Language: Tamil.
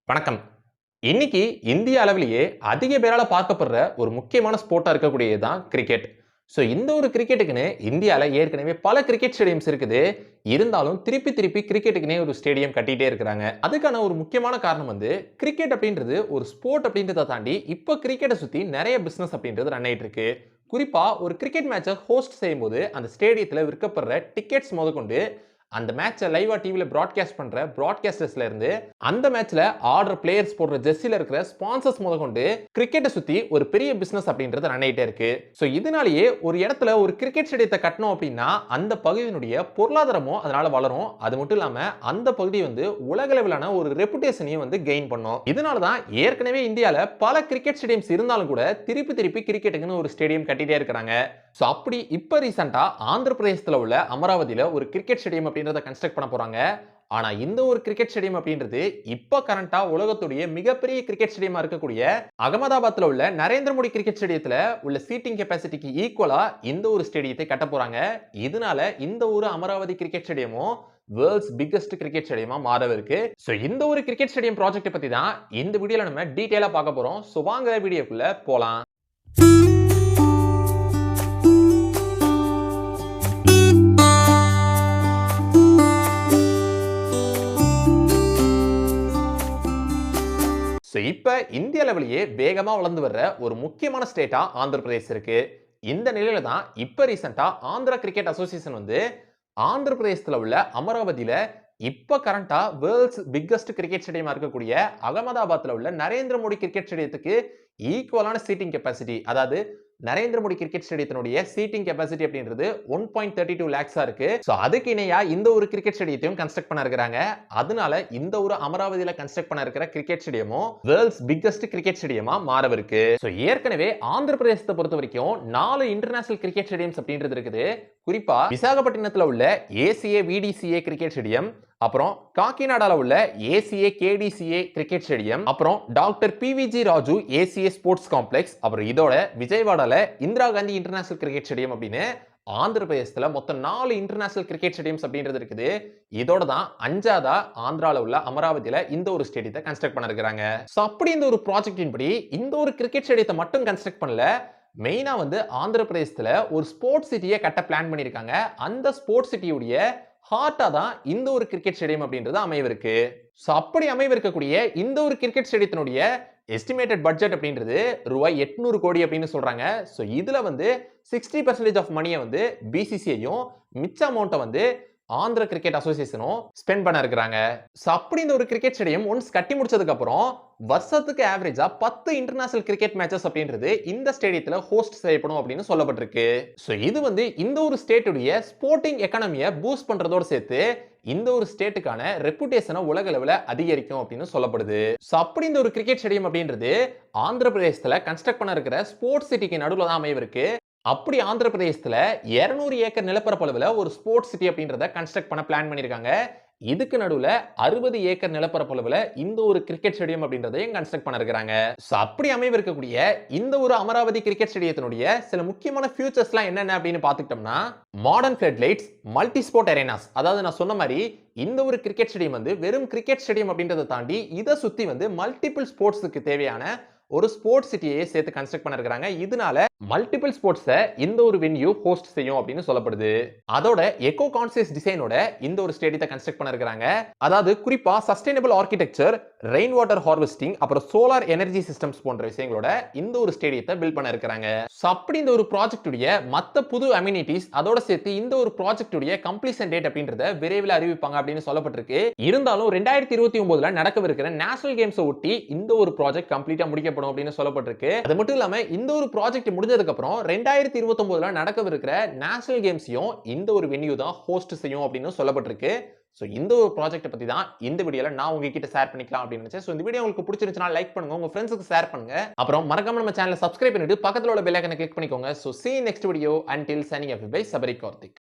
வணக்கம். இன்னைக்கு இந்திய அளவிலேயே அதிக பேரால பார்க்கப்படுற ஒரு முக்கியமான ஸ்போர்ட்டா இருக்கக்கூடியது தான் கிரிக்கெட். இந்த ஒரு கிரிக்கெட்டுக்குன்னு இந்தியால ஏற்கனவே பல கிரிக்கெட் ஸ்டேடியம்ஸ் இருக்குது. இருந்தாலும் திருப்பி திருப்பி கிரிக்கெட்டுக்குன்னே ஒரு ஸ்டேடியம் கட்டிட்டே இருக்கிறாங்க. அதுக்கான ஒரு முக்கியமான காரணம் கிரிக்கெட் அப்படின்றது ஒரு ஸ்போர்ட் அப்படின்றத தாண்டி இப்ப கிரிக்கெட்ட சுத்தி நிறைய பிசினஸ் அப்படின்றது ரன் ஆயிட்டு இருக்கு. குறிப்பா ஒரு கிரிக்கெட் மேட்ச ஹோஸ்ட் செய்யும்போது அந்த ஸ்டேடியத்துல விற்கப்படுற டிக்கெட்ஸ் முதற்கொண்டு அந்த மேட்ச லைவா டிவில பிராட்காஸ்ட் பண்ற பிராட்காஸ்டர்ஸ்ல இருந்து அந்த மேட்ச்ல ஆடுற பிளேயர்ஸ் போடுற ஜெர்சில இருக்கிற ஸ்பான்சர்ஸ் முதற்கொண்டு கிரிக்கெட்டை சுத்தி ஒரு பெரிய பிசினஸ் அப்படின்றது ரன் ஆயிட்டே இருக்கு. இதனாலேயே ஒரு இடத்துல ஒரு கிரிக்கெட் ஸ்டேடியத்தை கட்டணும் அப்படின்னா அந்த பகுதியினுடைய பொருளாதாரமும் அதனால வளரும். அது மட்டும் இல்லாம அந்த பகுதி உலக அளவிலான ஒரு ரெப்புடேஷனையும் கெயின் பண்ணும். இதனால தான் ஏற்கனவே இந்தியால பல கிரிக்கெட் ஸ்டேடியம்ஸ் இருந்தாலும் கூட திருப்பி திருப்பி கிரிக்கெட்டுக்குன்னு ஒரு ஸ்டேடியம் கட்டிட்டே இருக்காங்க. அப்படி இப்ப ரீசெண்டா ஆந்திர பிரதேசத்துல உள்ள அமராவதியில ஒரு கிரிக்கெட் ஸ்டேடியம் அப்படின்றத கன்ஸ்ட்ரக்ட் பண்ண போறாங்க. ஆனா இந்த ஒரு கிரிக்கெட் ஸ்டேடியம் அப்படின்றது இப்ப கரண்டா உலகத்துடைய மிகப்பெரிய கிரிக்கெட் ஸ்டேடியமா இருக்கக்கூடிய அகமதாபாத்ல உள்ள நரேந்திர மோடி கிரிக்கெட் ஸ்டேடியத்துல உள்ள சீட்டிங் கெபாசிட்டிக்கு ஈக்குவலா இந்த ஒரு ஸ்டேடியத்தை கட்ட போறாங்க. இதனால இந்த ஒரு அமராவதி கிரிக்கெட் ஸ்டேடியமும் வேர்ல்ட்ஸ் பிக்கஸ்ட் கிரிக்கெட் ஸ்டேடியமா மாறவிருக்கு. இந்த ஒரு கிரிக்கெட் ஸ்டேடியம் ப்ராஜெக்ட் பத்தி தான் இந்த வீடியோல நம்ம டீடைலா பார்க்க போறோம். வாங்க வீடியோக்குள்ள போலாம். இப்ப இந்திய லெவலியே வேகமா வளர்ந்து வர்ற ஒரு முக்கியமான ஸ்டேட்டா ஆந்திர பிரதேசம் இருக்கு. இந்த நிலையில தான் இப்ப ரீசெண்டா ஆந்திரா கிரிக்கெட் அசோசியேஷன் ஆந்திர பிரதேசத்துல உள்ள அமராவதியில இப்ப கரண்டா வேர்ல்ட்ஸ் பிக்கஸ்ட் கிரிக்கெட் ஸ்டேடியமா இருக்கக்கூடிய அகமதாபாத்ல உள்ள நரேந்திர மோடி கிரிக்கெட் ஸ்டேடியத்துக்கு ஈக்குவலான சீட்டிங் கெபாசிட்டி, அதாவது நரேந்திர மோடி கிரிக்கெட் ஸ்டேடியத்தினுடைய சீட்டிங் கெபாசிட்டி அப்படின்றது 1.32 lakhs இருக்கு. அதுக்கு இணையா இந்த ஒரு கிரிக்கெட் ஸ்டேடியத்தையும் கன்ஸ்ட்ரக்ட் பண்ண இருக்காங்க. அதனால இந்த ஒரு அமராவதியில கன்ஸ்ட்ரக்ட் பண்ண இருக்கிற கிரிக்கெட் ஸ்டேடியமும் வேர்ல்ட்ஸ் பிக்கஸ்ட் கிரிக்கெட் ஸ்டேடியமா மாறவிருக்கு. ஏற்கனவே ஆந்திர பிரதேசத்தை பொறுத்த வரைக்கும் 4 இன்டர்நேஷனல் கிரிக்கெட் ஸ்டேடியம்ஸ் அப்படின்றது இருக்குது. குறிப்பா விசாகப்பட்டினத்துல உள்ள ஏசிஏ விடிசிஏ கிரிக்கெட் ஸ்டேடியம், அப்புறம் காக்கிநாடால உள்ள ஏசிஏ கேடிசிஏ கிரிக்கெட் ஸ்டேடியம், அப்புறம் doctor PVG Raju ACA sports complex, அப்புறம் இதோட விஜயவாடால Indira Gandhi international cricket stadium அப்படின்னு ஆந்திர பிரதேசத்துல மொத்தம் 4 இன்டர்நேஷனல் கிரிக்கெட் ஸ்டேடியம்ஸ் அப்படின்றது இருக்குது. இதோட தான் 5ஆவதா ஆந்திரால உள்ள அமராவதியில இந்த ஒரு ஸ்டேடியத்தை கன்ஸ்ட்ரக்ட் பண்ண இருக்காங்க. அப்படி இந்த ஒரு ப்ராஜெக்டின் படி இந்த ஒரு கிரிக்கெட் ஸ்டேடியத்தை மட்டும் கன்ஸ்ட்ரக்ட் பண்ணல, மெயினா ஆந்திர பிரதேசத்துல ஒரு ஸ்போர்ட்ஸ் சிட்டியை கட்ட பிளான் பண்ணிருக்காங்க. அந்த ஸ்போர்ட்ஸ் சிட்டியுடைய ஹார்ட்டா தான் இந்த ஒரு கிரிக்கெட் ஸ்டேடியம் அப்படின்றது அமைவிருக்கு. அப்படி அமைவிருக்கக்கூடிய இந்த ஒரு கிரிக்கெட் ஸ்டேடியத்தினுடைய எஸ்டிமேட்டட் பட்ஜெட் அப்படின்றது ரூபாய் 800 கோடி அப்படின்னு சொல்றாங்க. இதுல 60% ஆஃப் மணியை பிசிசிஐயும் மிச்ச அமௌண்ட்டை ஆந்திர கிரிக்கெட் அசோசியேஷனும் ஸ்பெண்ட் பண்ண இருக்காங்க. அப்படி இந்த ஒரு கிரிக்கெட் ஸ்டேடியம் ஒன்ஸ் கட்டி முடிச்சதுக்கு அப்புறம் வருஷத்துக்கு ஆவரேஜா 10 இன்டர்நேஷனல் கிரிக்கெட் மேட்சஸ் அப்படின்றது இந்த ஸ்டேடியத்துல ஹோஸ்ட் செய்யப்படும் அப்படின்னு சொல்லப்பட்டிருக்கு. இது இந்த ஒரு ஸ்டேட்டுடைய ஸ்போர்ட்டிங் எக்கானமியை பூஸ்ட் பண்றதோடு சேர்த்து இந்த ஒரு ஸ்டேட்டுக்கான ரெப்புடேஷனை உலக அளவில் அதிகரிக்கும் அப்படின்னு சொல்லப்படுது. அப்படி இந்த ஒரு கிரிக்கெட் ஸ்டேடியம் அப்படின்றது ஆந்திர பிரதேசத்துல கன்ஸ்ட்ரக்ட் பண்ண இருக்கிற ஸ்போர்ட்ஸ் சிட்டிக்கு நடுவில் தான் அமைவிருக்கு. அப்படி ஆந்திர பிரதேசத்துல 200 ஏக்கர் நிலப்பரப்பளவுல ஒரு ஸ்போர்ட்ஸ் சிட்டி அப்படின்றத கன்ஸ்ட்ரக்ட் பண்ண பிளான் பண்ணிருக்காங்க. இதுக்கு நடுவுல 60 ஏக்கர் நிலப்பரப்பளவுல இந்த ஒரு கிரிக்கெட் ஸ்டேடியம் அப்படின்றதையும் கன்ஸ்ட்ரக்ட் பண்ண இருக்காங்க. அப்படி அமைவிருக்கக்கூடிய இந்த ஒரு அமராவதி கிரிக்கெட் ஸ்டேடியத்தினுடைய சில முக்கியமான ஃபியூச்சர்ஸ்லாம் என்னென்ன அப்படின்னு பார்த்துக்கிட்டோம்னா, modern flood lights, multi sport arenas. அதாவது நான் சொன்ன மாதிரி இந்த ஒரு கிரிக்கெட் ஸ்டேடியம் வெறும் கிரிக்கெட் ஸ்டேடியம் அப்படின்றத தாண்டி இதை சுத்தி மல்டிபிள் ஸ்போர்ட்ஸுக்கு தேவையான ஒரு ஸ்போர்ட்ஸ் சிட்டியை சேர்த்து கன்ஸ்ட்ரக்ட் பண்ண இருக்காங்க. இதனால மல்டிபிள் ஸ்போர்ட்ஸை இந்த ஒரு வென்யூ ஹோஸ்ட் செய்யும் அப்படின்னு சொல்லப்படுது. அதோட எக்கோ கான்சியஸ் டிசைனோட இந்த ஒரு ஸ்டேடியத்தை கன்ஸ்ட்ரக்ட் பண்ண இருக்காங்க. அதாவது குறிப்பா sustainable architecture, rain water harvesting, அப்புறம் சோலார் எனர்ஜி சிஸ்டம்ஸ் போன்ற விஷயங்களோட இந்த ஒரு ஸ்டேடியத்தை பில்ட் பண்ண இருக்காங்க. அப்படி இந்த ஒரு ப்ராஜெக்ட் உடைய மத்த புது அம்யூனிட்டிஸ் அதோட சேர்த்து இந்த ஒரு ப்ராஜெக்ட் உடைய கம்ப்ளீஷன் டேட் அப்படின்றத விரைவில் அறிவிப்பாங்க அப்படின்னு சொல்லப்பட்டிருக்கு. இருந்தாலும் 2029ல நடக்கவிருக்கிற நேஷனல் கேம்ஸ் ஒட்டி இந்த ஒரு ப்ராஜெக்ட் கம்ப்ளீட்டா முடிக்கப்படும் அப்படின்னு சொல்லப்பட்டிருக்கு. அது மட்டும் இல்லாம இந்த ஒரு ப்ராஜெக்ட் முடிஞ்சதுக்கு அப்புறம் 2029ல நடக்கவிருக்கிற நேஷனல் கேம்ஸையும் இந்த ஒரு வென்யூ தான் ஹோஸ்ட் செய்யும் அப்படின்னு சொல்லப்பட்டிருக்கு. இந்த ஒரு ப்ராஜெக்ட் பத்தி தான் இந்த வீடியோல நான் உங்ககிட்ட ஷேர் பண்ணிக்கலாம் அப்படின்னு நினைச்சேன். இந்த வீடியோ உங்களுக்கு பிடிச்சிருந்துச்சுனா லைக் பண்ணுங்க, உங்க ஃப்ரெண்ட்ஸ்க்கு ஷேர் பண்ணுங்க. அப்புறம் மறக்காம நம்ம சேனலை சப்ஸ்கிரைப் பண்ணிட்டு பக்கத்துல உள்ள பெல் ஐகானை கிளிக் பண்ணிக்கோங்க. see you next video. Until signing off by Sabari Karthik.